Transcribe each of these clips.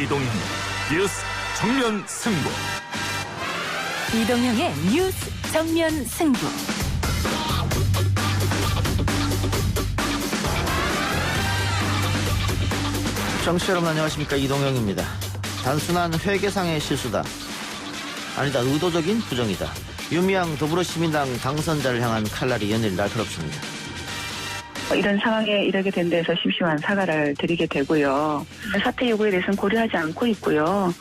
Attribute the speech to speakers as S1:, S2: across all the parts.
S1: 이동형 뉴스 정면 승부.
S2: 이동형의 뉴스 정면 승부.
S3: 청취자 여러분 안녕하십니까, 이동형입니다. 단순한 회계상의 실수다. 아니다, 의도적인 부정이다. 윤미향 더불어시민당 당선자를 향한 칼날이 연일 날카롭습니다.
S4: 이런 상황에 이르게 된 데서 심심한 사과를 드리게 되고요. 사퇴 요구에 대해서는 고려하지 않고 있고요.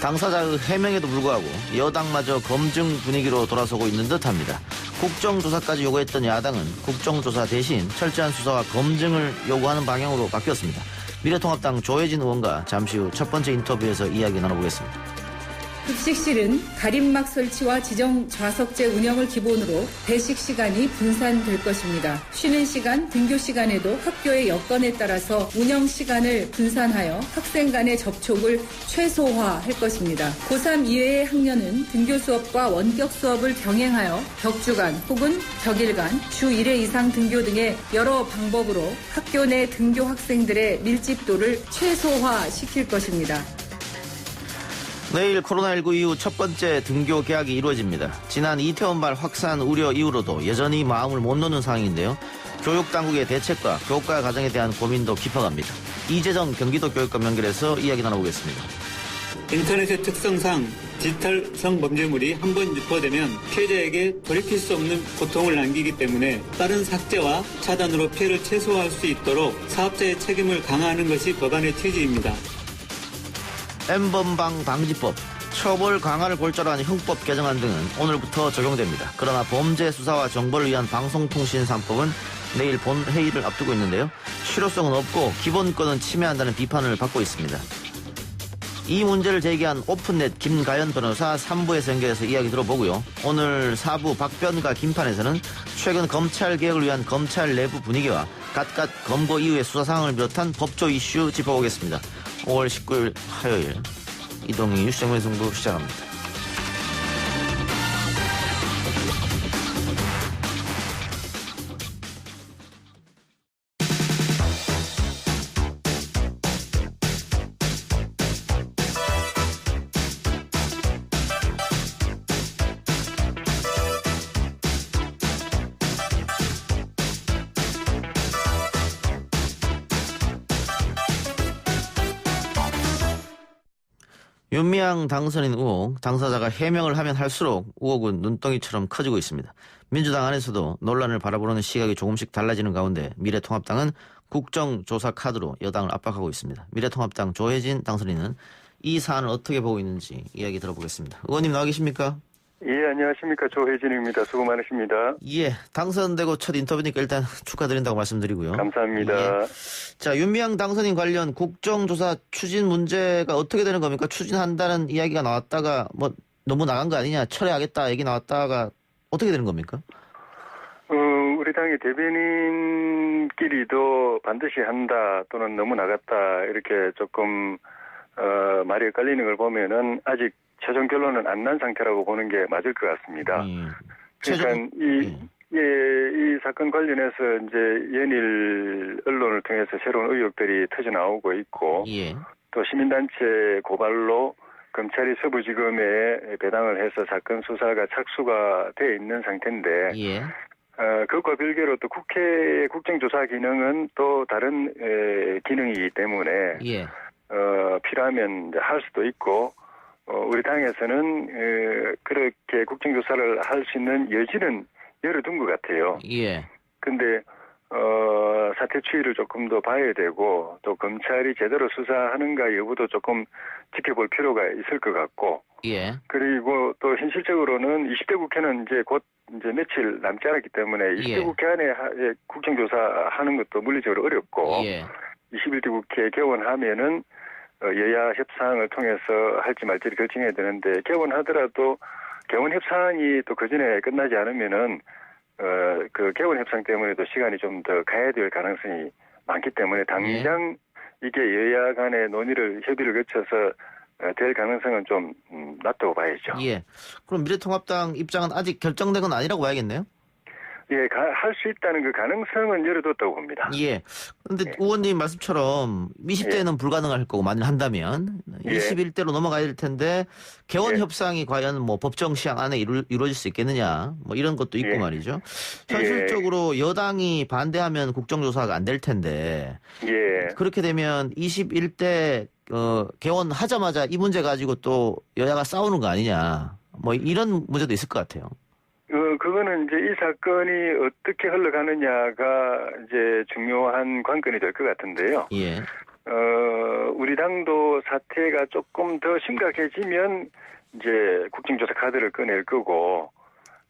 S3: 당사자의 해명에도 불구하고 여당마저 검증 분위기로 돌아서고 있는 듯합니다. 국정조사까지 요구했던 야당은 국정조사 대신 철저한 수사와 검증을 요구하는 방향으로 바뀌었습니다. 미래통합당 조혜진 의원과 잠시 후 첫 번째 인터뷰에서 이야기 나눠보겠습니다.
S5: 급식실은 가림막 설치와 지정 좌석제 운영을 기본으로 배식 시간이 분산될 것입니다. 쉬는 시간, 등교 시간에도 학교의 여건에 따라서 운영 시간을 분산하여 학생 간의 접촉을 최소화할 것입니다. 고3 이외의 학년은 등교 수업과 원격 수업을 병행하여 격주간 혹은 격일간 주 1회 이상 등교 등의 여러 방법으로 학교 내 등교 학생들의 밀집도를 최소화시킬 것입니다.
S3: 내일 코로나19 이후 첫 번째 등교 개학이 이루어집니다. 지난 이태원발 확산 우려 이후로도 여전히 마음을 못 놓는 상황인데요. 교육당국의 대책과 교과 과정에 대한 고민도 깊어갑니다. 이재정 경기도 교육감 연결해서 이야기 나눠보겠습니다.
S6: 인터넷의 특성상 디지털 성범죄물이 한번 유포되면 피해자에게 돌이킬 수 없는 고통을 남기기 때문에 빠른 삭제와 차단으로 피해를 최소화할 수 있도록 사업자의 책임을 강화하는 것이 법안의 취지입니다.
S3: N번방 방지법, 처벌 강화를 골자로 한 형법 개정안 등은 오늘부터 적용됩니다. 그러나 범죄 수사와 정보를 위한 방송통신 3법은 내일 본회의를 앞두고 있는데요. 실효성은 없고 기본권은 침해한다는 비판을 받고 있습니다. 이 문제를 제기한 오픈넷 김가연 변호사 3부에서 연결해서 이야기 들어보고요. 오늘 4부 박변과 김판에서는 최근 검찰개혁을 위한 검찰 내부 분위기와 갖갖 검거 이후의 수사 상황을 비롯한 법조 이슈 짚어보겠습니다. 5월 19일 화요일 이동희 뉴스 정면 승부 시작합니다. 윤미향 당선인 의혹, 당사자가 해명을 하면 할수록 의혹은 눈덩이처럼 커지고 있습니다. 민주당 안에서도 논란을 바라보는 시각이 조금씩 달라지는 가운데 미래통합당은 국정조사 카드로 여당을 압박하고 있습니다. 미래통합당 조혜진 당선인은 이 사안을 어떻게 보고 있는지 이야기 들어보겠습니다. 의원님 나와 계십니까?
S7: 예, 안녕하십니까. 조혜진입니다. 수고 많으십니다.
S3: 예, 당선되고 첫 인터뷰니까 일단 축하드린다고 말씀드리고요.
S7: 감사합니다.
S3: 예. 자, 윤미향 당선인 관련 국정조사 추진 문제가 어떻게 되는 겁니까? 추진한다는 이야기가 나왔다가 너무 나간 거 아니냐, 철회하겠다 얘기 나왔다가 어떻게 되는 겁니까?
S7: 우리 당의 대변인끼리도 반드시 한다 또는 너무 나갔다 이렇게 조금 말이 엇갈리는 걸 보면은 아직 최종 결론은 안 난 상태라고 보는 게 맞을 것 같습니다. 그러니까 이 사건 관련해서 이제 연일 언론을 통해서 새로운 의혹들이 터져 나오고 있고, 또 시민단체 고발로 검찰이 서부지검에 배당을 해서 사건 수사가 착수가 돼 있는 상태인데, 그것과 별개로 또 국회의 국정조사 기능은 또 다른 기능이기 때문에 필요하면 이제 할 수도 있고. 우리 당에서는 그렇게 국정조사를 할 수 있는 여지는 열어둔 것 같아요. 근데 사태 추이를 조금 더 봐야 되고 또 검찰이 제대로 수사하는가 여부도 조금 지켜볼 필요가 있을 것 같고. 그리고 또 현실적으로는 20대 국회는 이제 곧 며칠 남지 않았기 때문에 20대 국회 안에 국정조사하는 것도 물리적으로 어렵고 21대 국회 개원하면은 여야 협상을 통해서 할지 말지를 결정해야 되는데 개원하더라도 개원 협상이 또 그전에 끝나지 않으면은 그 개원 협상 때문에도 시간이 좀 더 가야 될 가능성이 많기 때문에 당장 이게 여야 간의 논의를 협의를 거쳐서 될 가능성은 좀 낮다고 봐야죠.
S3: 그럼 미래통합당 입장은 아직 결정된 건 아니라고 봐야겠네요?
S7: 예, 할 수 있다는 그 가능성은 열어뒀다고 봅니다.
S3: 예. 그런데 의원님 말씀처럼 20대는 불가능할 거고 만일 한다면 21대로 넘어가야 될 텐데 개원 협상이 과연 뭐 법정 시한 안에 이루어질 수 있겠느냐 뭐 이런 것도 있고 말이죠. 현실적으로 여당이 반대하면 국정조사가 안 될 텐데 그렇게 되면 21대 개원하자마자 이 문제 가지고 또 여야가 싸우는 거 아니냐 뭐 이런 문제도 있을 것 같아요.
S7: 그거는 이제 이 사건이 어떻게 흘러가느냐가 이제 중요한 관건이 될 것 같은데요.
S3: 예.
S7: 우리 당도 사태가 조금 더 심각해지면 이제 국정조사 카드를 꺼낼 거고,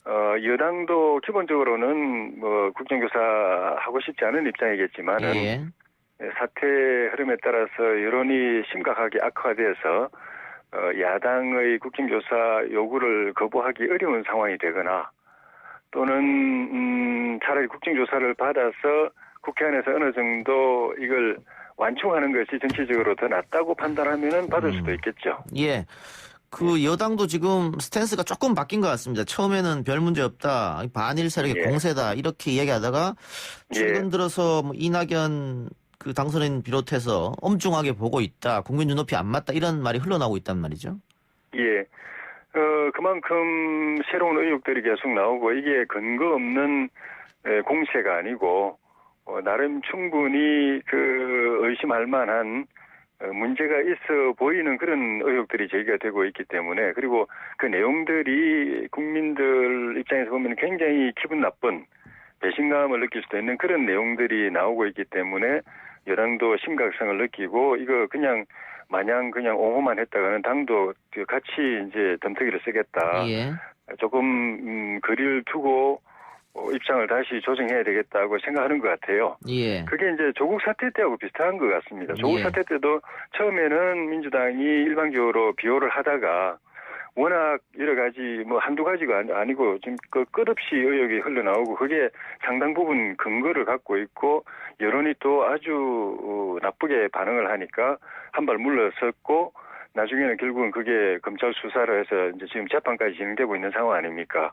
S7: 여당도 기본적으로는 뭐 국정조사 하고 싶지 않은 입장이겠지만은 사태 흐름에 따라서 여론이 심각하게 악화돼서 야당의 국정조사 요구를 거부하기 어려운 상황이 되거나 또는 차라리 국정조사를 받아서 국회 안에서 어느 정도 이걸 완충하는 것이 정치적으로 더 낫다고 판단하면은 받을 수도 있겠죠.
S3: 예. 그 여당도 지금 스탠스가 조금 바뀐 것 같습니다. 처음에는 별 문제 없다, 반일 세력의 공세다 이렇게 이야기하다가 최근 들어서 뭐 이낙연 그 당선인 비롯해서 엄중하게 보고 있다. 국민 눈높이 안 맞다. 이런 말이 흘러나오고 있단 말이죠.
S7: 예. 그만큼 새로운 의혹들이 계속 나오고 이게 근거 없는 공세가 아니고 나름 충분히 그 의심할 만한 문제가 있어 보이는 그런 의혹들이 제기가 되고 있기 때문에 그리고 그 내용들이 국민들 입장에서 보면 굉장히 기분 나쁜 배신감을 느낄 수도 있는 그런 내용들이 나오고 있기 때문에 여당도 심각성을 느끼고 이거 그냥 마냥 그냥 옹호만 했다가는 당도 같이 이제 덤터기를 쓰겠다. 조금 거리를 두고 입장을 다시 조정해야 되겠다고 생각하는 것 같아요. 그게 이제 조국 사태 때하고 비슷한 것 같습니다. 조국 사태 때도 처음에는 민주당이 일방적으로 비호를 하다가 워낙 여러 가지 뭐 한두 가지가 아니고 지금 그 끝없이 의혹이 흘러나오고 그게 상당 부분 근거를 갖고 있고 여론이 또 아주 나쁘게 반응을 하니까 한 발 물러섰고 나중에는 결국은 그게 검찰 수사를 해서 이제 지금 재판까지 진행되고 있는 상황 아닙니까?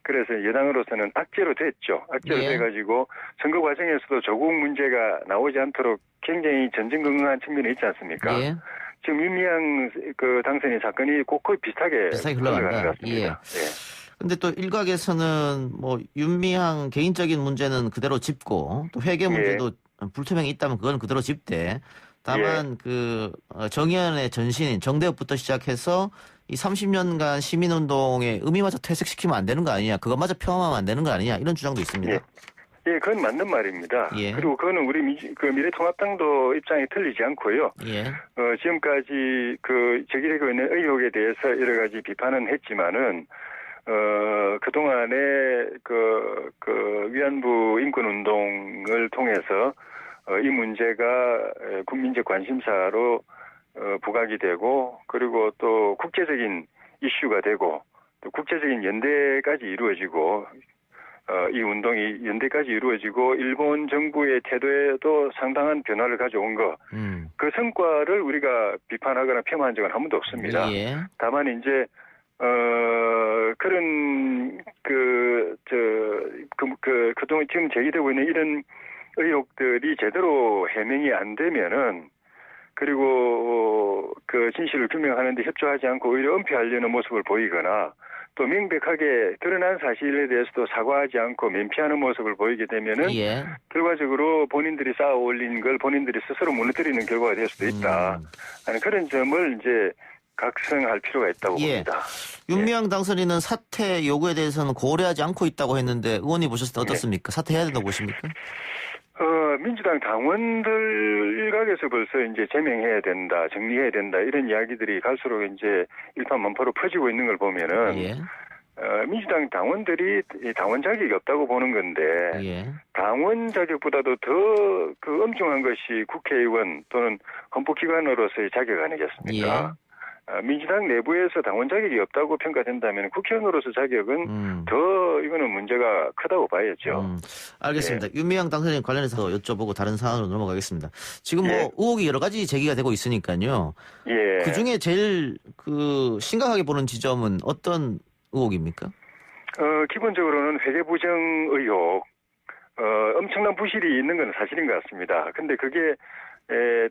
S7: 그래서 여당으로서는 악재로 됐죠. 악재로 돼가지고 선거 과정에서도 조국 문제가 나오지 않도록 굉장히 전전긍긍한 측면이 있지 않습니까? 지금 윤미향 그 당선인 사건이 거의 비슷하게 흘러가는 것 같습니다.
S3: 근데 또 일각에서는 뭐 윤미향 개인적인 문제는 그대로 짚고 또 회계 문제도 불투명이 있다면 그건 그대로 짚되 다만 그 정의연의 전신인 정대협부터 시작해서 이 30년간 시민운동의 의미마저 퇴색시키면 안 되는 거 아니냐, 그것마저 평화하면 안 되는 거 아니냐 이런 주장도 있습니다.
S7: 예, 그건 맞는 말입니다. 그리고 그거는 우리 미래통합당도 입장이 틀리지 않고요. 지금까지 그 제기되고 있는 의혹에 대해서 여러 가지 비판은 했지만은 그동안에 그 위안부 인권운동을 통해서 이 문제가 국민적 관심사로 부각이 되고 그리고 또 국제적인 이슈가 되고 또 국제적인 연대까지 이루어지고 이 운동이 연대까지 이루어지고 일본 정부의 태도에도 상당한 변화를 가져온 거 그 성과를 우리가 비판하거나 폄하한 적은 한 번도 없습니다. 다만 이제 그런 그동안 지금 제기되고 있는 이런 의혹들이 제대로 해명이 안 되면은 그리고 그 진실을 규명하는데 협조하지 않고 오히려 은폐하려는 모습을 보이거나 또 명백하게 드러난 사실에 대해서도 사과하지 않고 면피하는 모습을 보이게 되면은 결과적으로 본인들이 쌓아 올린 걸 본인들이 스스로 무너뜨리는 결과가 될 수도 있다 하는 그런 점을 이제 각성할 필요가 있다고 봅니다.
S3: 윤미향 당선인은 사퇴 요구에 대해서는 고려하지 않고 있다고 했는데 의원님 보셨을 때 어떻습니까? 사퇴해야 된다고 보십니까?
S7: 민주당 당원들 일각에서 벌써 이제 제명해야 된다, 정리해야 된다 이런 이야기들이 갈수록 이제 일파만파로 퍼지고 있는 걸 보면은 민주당 당원들이 당원 자격이 없다고 보는 건데 당원 자격보다도 더 그 엄중한 것이 국회의원 또는 헌법기관으로서의 자격 아니겠습니까? 민주당 내부에서 당원 자격이 없다고 평가된다면 국회의원으로서 자격은 더 이거는 문제가 크다고 봐야죠.
S3: 알겠습니다. 윤미향 당선인 관련해서 여쭤보고 다른 사안으로 넘어가겠습니다. 지금 뭐 의혹이 여러 가지 제기가 되고 있으니까요. 그 중에 제일 그 심각하게 보는 지점은 어떤 의혹입니까?
S7: 기본적으로는 회계부정 의혹, 엄청난 부실이 있는 건 사실인 것 같습니다. 근데 그게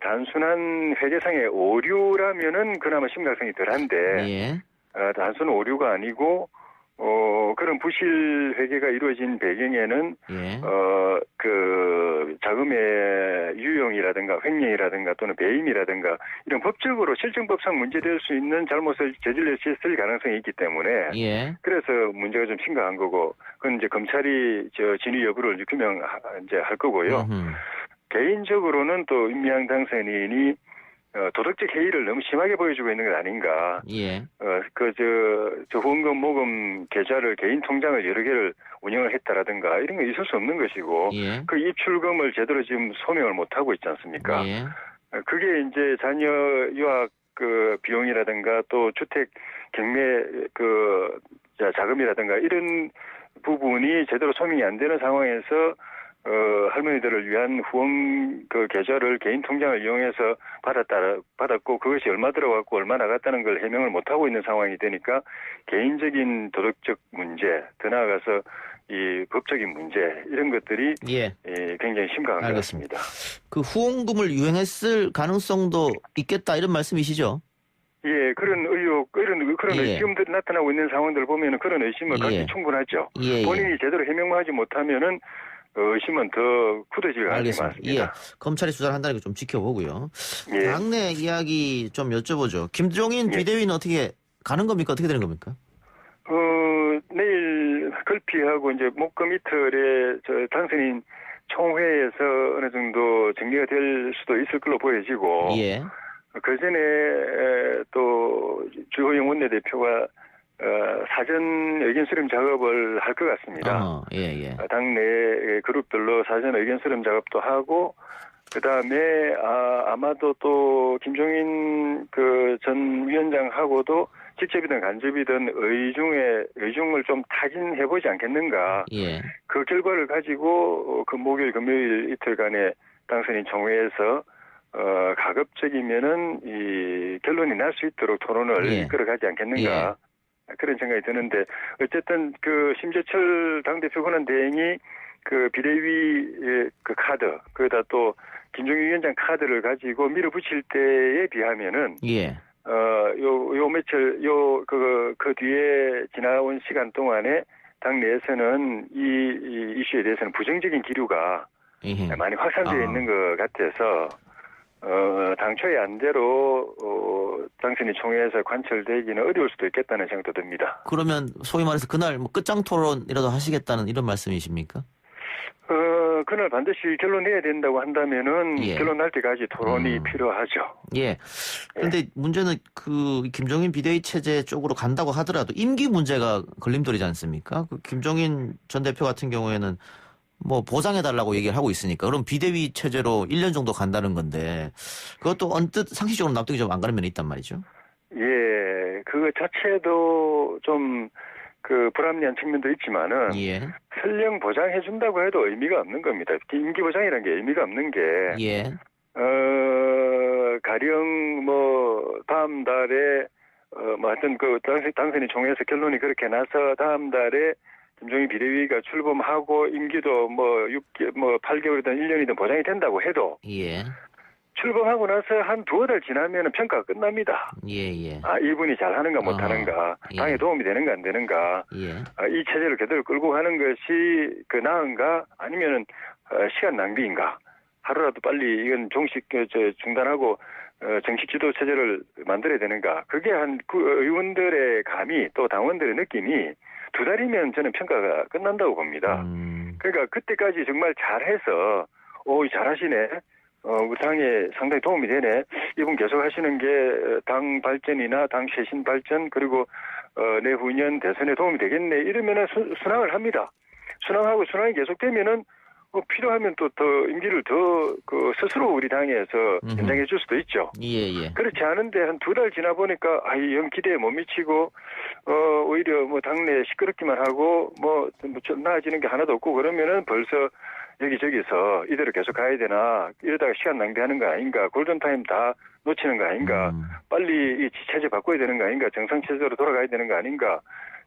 S7: 단순한 회계상의 오류라면은 그나마 심각성이 덜한데,
S3: 예.
S7: 단순 오류가 아니고, 그런 부실 회계가 이루어진 배경에는,
S3: 예.
S7: 그 자금의 유용이라든가 횡령이라든가 또는 배임이라든가 이런 법적으로 실정법상 문제될 수 있는 잘못을 저질렀을 가능성이 있기 때문에
S3: 예.
S7: 그래서 문제가 좀 심각한 거고 그건 이제 검찰이 진위 여부를 규명 이제 할 거고요. 개인적으로는 또 임미양 당선인이 도덕적 해이를 너무 심하게 보여주고 있는 것 아닌가.
S3: 예.
S7: 저 후원금 모금 계좌를 개인 통장을 여러 개를 운영을 했다라든가 이런 거 있을 수 없는 것이고
S3: 예.
S7: 그 입출금을 제대로 지금 소명을 못 하고 있지 않습니까?
S3: 예.
S7: 그게 이제 자녀 유학 그 비용이라든가 또 주택 경매 그 자금이라든가 이런 부분이 제대로 소명이 안 되는 상황에서 할머니들을 위한 후원 그 계좌를 개인 통장을 이용해서 받았고 그것이 얼마 들어갔고 얼마 나갔다는 걸 해명을 못 하고 있는 상황이 되니까 개인적인 도덕적 문제, 더 나아가서 이 법적인 문제 이런 것들이
S3: 예.
S7: 굉장히 심각한 것
S3: 알겠습니다.
S7: 같습니다.
S3: 그 후원금을 유행했을 가능성도 있겠다 이런 말씀이시죠?
S7: 예, 그런 의혹, 그런
S3: 예.
S7: 의심들이 나타나고 있는 상황들을 보면은 그런 의심을 갖기
S3: 예.
S7: 충분하죠.
S3: 예.
S7: 본인이 제대로 해명하지 못하면은 의심은 더 굳어질 가능성이 많습니다.
S3: 예. 검찰이 수사를 한다는 거 좀 지켜보고요.
S7: 예.
S3: 당내 이야기 좀 여쭤보죠. 김종인
S7: 예.
S3: 비대위는 어떻게 가는 겁니까? 어떻게 되는 겁니까?
S7: 내일 걸피하고 이제 목금 이틀에 당선인 총회에서 어느 정도 정리가 될 수도 있을 걸로 보여지고.
S3: 예.
S7: 그 전에 또 주호영 원내대표가 사전 의견 수렴 작업을 할 것 같습니다.
S3: 예.
S7: 당내 그룹별로 사전 의견 수렴 작업도 하고 그다음에 아마도 또 김종인 그 전 위원장하고도 직접이든 간접이든 의중을 좀 타진해보지 않겠는가.
S3: 예.
S7: 그 결과를 가지고 그 목요일 금요일 이틀간의 당선인 총회에서 가급적이면은 이 결론이 날 수 있도록 토론을
S3: 예.
S7: 이끌어가지 않겠는가. 그런 생각이 드는데 어쨌든 그 심재철 당대표 권한대행이 그 비대위 그 카드 거기다 또 김종인 위원장 카드를 가지고 밀어붙일 때에 비하면은
S3: 예.
S7: 요 며칠 그 뒤에 지나온 시간 동안에 당내에서는 이 이슈에 대해서는 부정적인 기류가 많이 확산되어 있는 것 같아서 당초의 안대로 당선인 총회에서 관철되기는 어려울 수도 있겠다는 생각도 듭니다.
S3: 그러면 소위 말해서 그날 뭐 끝장 토론이라도 하시겠다는 이런 말씀이십니까?
S7: 그날 반드시 결론내야 된다고 한다면은
S3: 예.
S7: 결론날 때까지 토론이 필요하죠.
S3: 예. 그런데 문제는 그 김종인 비대위 체제 쪽으로 간다고 하더라도 임기 문제가 걸림돌이지 않습니까? 그 김종인 전 대표 같은 경우에는 뭐 보상해달라고 얘기를 하고 있으니까 그럼 비대위 체제로 1년 정도 간다는 건데 그것도 언뜻 상식적으로 납득이 좀 안 가는 면이 있단 말이죠.
S7: 예, 그거 자체도 좀 그 불합리한 측면도 있지만은
S3: 예.
S7: 설령 보장해준다고 해도 의미가 없는 겁니다. 임기 보장이라는 게 의미가 없는 게
S3: 예.
S7: 가령 뭐 다음 달에 뭐 하여튼 그 당선인 총회에서 결론이 그렇게 나서 다음 달에 김종인 비대위가 출범하고 임기도 뭐 8개월이든 1년이든 보장이 된다고 해도
S3: 예.
S7: 출범하고 나서 한 두어 달 지나면 평가가 끝납니다.
S3: 예.
S7: 이분이 잘하는가 못하는가,
S3: 예.
S7: 당에 도움이 되는가 안 되는가,
S3: 예.
S7: 이 체제를 그대로 끌고 가는 것이 그 나은가 아니면은 시간 낭비인가. 하루라도 빨리 이건 중단하고 정식 지도 체제를 만들어야 되는가. 그게 의원들의 감이 또 당원들의 느낌이 두 달이면 저는 평가가 끝난다고 봅니다. 그러니까 그때까지 정말 잘해서 잘하시네. 우리 당에 상당히 도움이 되네. 이분 계속 하시는 게 당 발전이나 당 쇄신 발전 그리고 내후년 대선에 도움이 되겠네. 이러면은 순항을 합니다. 순항하고 순항이 계속되면은 필요하면 또 더 임기를 더 스스로 우리 당에서 연장해 줄 수도 있죠.
S3: 예.
S7: 그렇지 않은데 한 두 달 지나 보니까 영 기대에 못 미치고 오히려 뭐 당내 시끄럽기만 하고 뭐 나아지는 게 하나도 없고 그러면은 벌써 여기저기서 이대로 계속 가야 되나 이러다가 시간 낭비하는 거 아닌가 골든타임 다 놓치는 거 아닌가 빨리 이 체제 바꿔야 되는 거 아닌가 정상체제로 돌아가야 되는 거 아닌가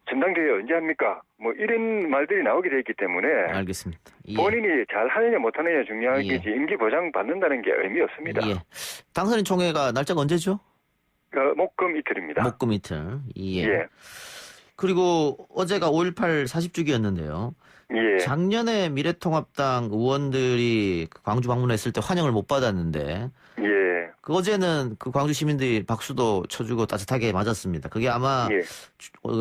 S7: 전당대회 언제 합니까? 뭐 이런 말들이 나오게 돼 있기 때문에
S3: 알겠습니다. 예.
S7: 본인이 잘 하느냐 못하느냐 중요한
S3: 예.
S7: 게지 임기 보장 받는다는 게 의미 없습니다.
S3: 예. 당선인 총회가 날짜가 언제죠?
S7: 목금 이틀입니다.
S3: 목금 이틀. 예.
S7: 예.
S3: 그리고 어제가 5.18 40주기였는데요.
S7: 예.
S3: 작년에 미래통합당 의원들이 광주 방문했을 때 환영을 못 받았는데
S7: 예.
S3: 어제는 그 광주 시민들이 박수도 쳐주고 따뜻하게 맞았습니다. 그게 아마
S7: 예.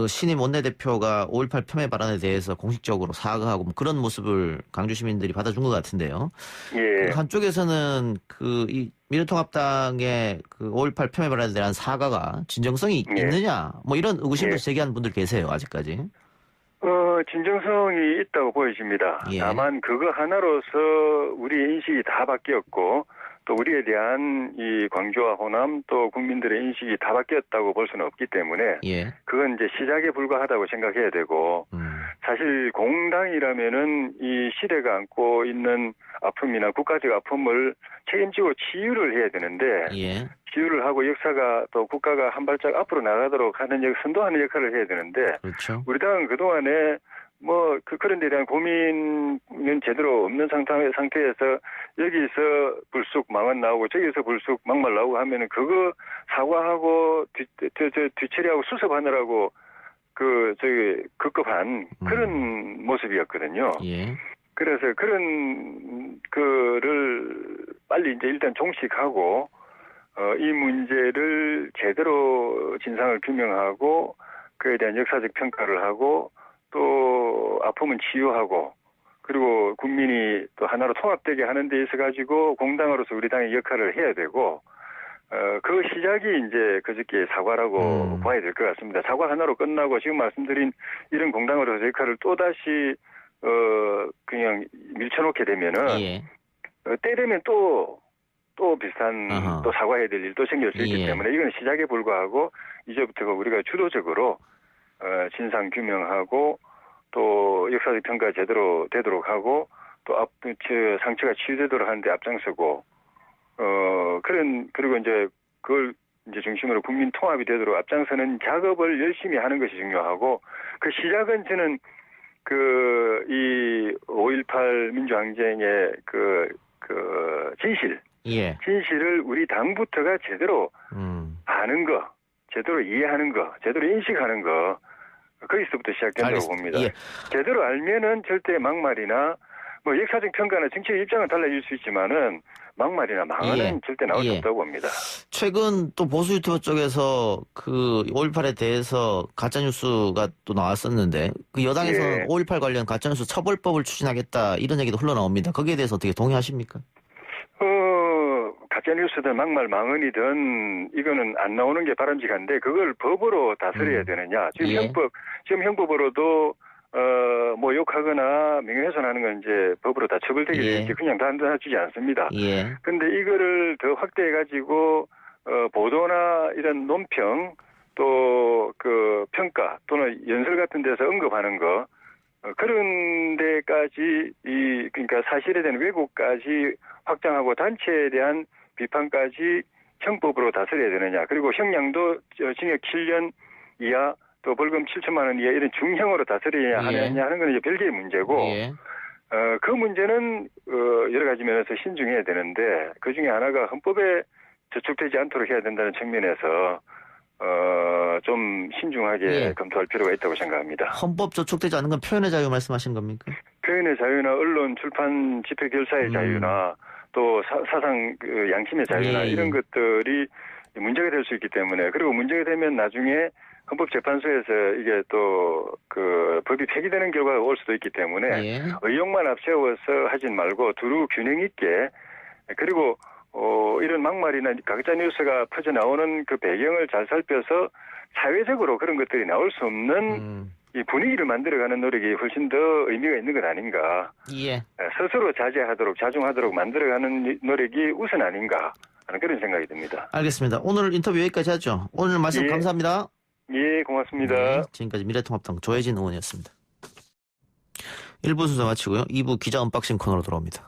S3: 신임 원내대표가 5.18 폄훼 발언에 대해서 공식적으로 사과하고 뭐 그런 모습을 광주 시민들이 받아준 것 같은데요.
S7: 예.
S3: 한쪽에서는 이 미래통합당의 그 5.18 폄훼 발언에 대한 사과가 진정성이
S7: 예.
S3: 있느냐 뭐 이런 의구심도
S7: 예.
S3: 제기하는 분들 계세요. 아직까지.
S7: 진정성이 있다고 보여집니다.
S3: 예.
S7: 다만 그거 하나로서 우리의 인식이 다 바뀌었고 또 우리에 대한 이 광주와 호남 또 국민들의 인식이 다 바뀌었다고 볼 수는 없기 때문에
S3: 예.
S7: 그건 이제 시작에 불과하다고 생각해야 되고 사실 공당이라면은 이 시대가 안고 있는 아픔이나 국가적 아픔을 책임지고 치유를 해야 되는데
S3: 예.
S7: 치유를 하고 역사가 또 국가가 한 발짝 앞으로 나가도록 하는 선도하는 역할을 해야 되는데
S3: 그렇죠.
S7: 우리 당은 그동안에 그런 데 대한 고민은 제대로 없는 상태에서 여기서 불쑥 망언 나오고 저기서 불쑥 막말 나오고 하면은 그거 사과하고 뒤처리하고 수습하느라고 급급한 그런 모습이었거든요.
S3: 예.
S7: 그래서 그런 거를 빨리 이제 일단 종식하고 이 문제를 제대로 진상을 규명하고 그에 대한 역사적 평가를 하고 또 아픔은 치유하고 그리고 국민이 또 하나로 통합되게 하는 데 있어 가지고 공당으로서 우리 당의 역할을 해야 되고 그 시작이 이제 그저께 사과라고 봐야 될 것 같습니다. 사과 하나로 끝나고 지금 말씀드린 이런 공당으로서 역할을 또다시 그냥 밀쳐놓게 되면은
S3: 예.
S7: 때 되면 또 비슷한
S3: 아하.
S7: 또 사과해야 될 일도 생길 수 있기
S3: 예.
S7: 때문에 이건 시작에 불과하고 이제부터가 우리가 주도적으로 진상 규명하고 또 역사적 평가 제대로 되도록 하고 또 상처가 치유되도록 하는데 앞장서고 그리고 이제 그걸 이제 중심으로 국민 통합이 되도록 앞장서는 작업을 열심히 하는 것이 중요하고 그 시작은 저는 이 5.18 민주항쟁의 진실을 우리 당부터가 제대로 아는 거, 제대로 이해하는 거, 제대로 인식하는 거, 거기서부터 시작된다고
S3: 알겠습니다.
S7: 봅니다.
S3: 예.
S7: 제대로 알면은 절대 막말이나 역사적 평가나 정치적 입장은 달라질 수 있지만은 막말이나 망언은
S3: 예.
S7: 절대 나올 수
S3: 예.
S7: 없다고 봅니다.
S3: 최근 또 보수 유튜버 쪽에서 5.18에 대해서 가짜뉴스가 또 나왔었는데 그 여당에서는
S7: 예.
S3: 5.18 관련 가짜뉴스 처벌법을 추진하겠다 이런 얘기도 흘러나옵니다. 거기에 대해서 어떻게 동의하십니까?
S7: 가짜뉴스든 막말 망언이든 이거는 안 나오는 게 바람직한데 그걸 법으로 다스려야 되느냐. 지금 형법으로도 욕하거나 명예훼손하는 건 이제 법으로 다 처벌되게 되어 있지 그냥 단단하지 않습니다.
S3: 예.
S7: 근데 이거를 더 확대해가지고 보도나 이런 논평 또 평가 또는 연설 같은 데서 언급하는 거 그런 데까지 그러니까 사실에 대한 왜곡까지 확장하고 단체에 대한 비판까지 형법으로 다스려야 되느냐. 그리고 형량도 징역 7년 이하 또 벌금 7천만 원 이하 이런 중형으로 다스려야 하느냐 하는 건 이제 별개의 문제고
S3: 예.
S7: 그 문제는 여러 가지 면에서 신중해야 되는데 그중에 하나가 헌법에 저촉되지 않도록 해야 된다는 측면에서 좀 신중하게
S3: 예.
S7: 검토할 필요가 있다고 생각합니다.
S3: 헌법 저촉되지 않는 건 표현의 자유 말씀하신 겁니까?
S7: 표현의 자유나 언론, 출판, 집회, 결사의 자유나 또 사상 양심의 자유나
S3: 예.
S7: 이런 것들이 문제가 될 수 있기 때문에 그리고 문제가 되면 나중에 헌법재판소에서 이게 또 법이 폐기되는 결과가 올 수도 있기 때문에
S3: 예.
S7: 의혹만 앞세워서 하진 말고 두루 균형 있게 그리고 이런 막말이나 가짜 뉴스가 퍼져 나오는 그 배경을 잘 살펴서 사회적으로 그런 것들이 나올 수 없는 이 분위기를 만들어가는 노력이 훨씬 더 의미가 있는 것 아닌가.
S3: 예.
S7: 스스로 자중하도록 만들어가는 노력이 우선 아닌가 하는 그런 생각이 듭니다.
S3: 알겠습니다. 오늘 인터뷰 여기까지 하죠. 오늘 말씀
S7: 예.
S3: 감사합니다.
S7: 예, 고맙습니다.
S3: 네, 지금까지 미래통합당 조혜진 의원이었습니다. 1부 순서 마치고요. 2부 기자 언박싱 코너로 돌아옵니다.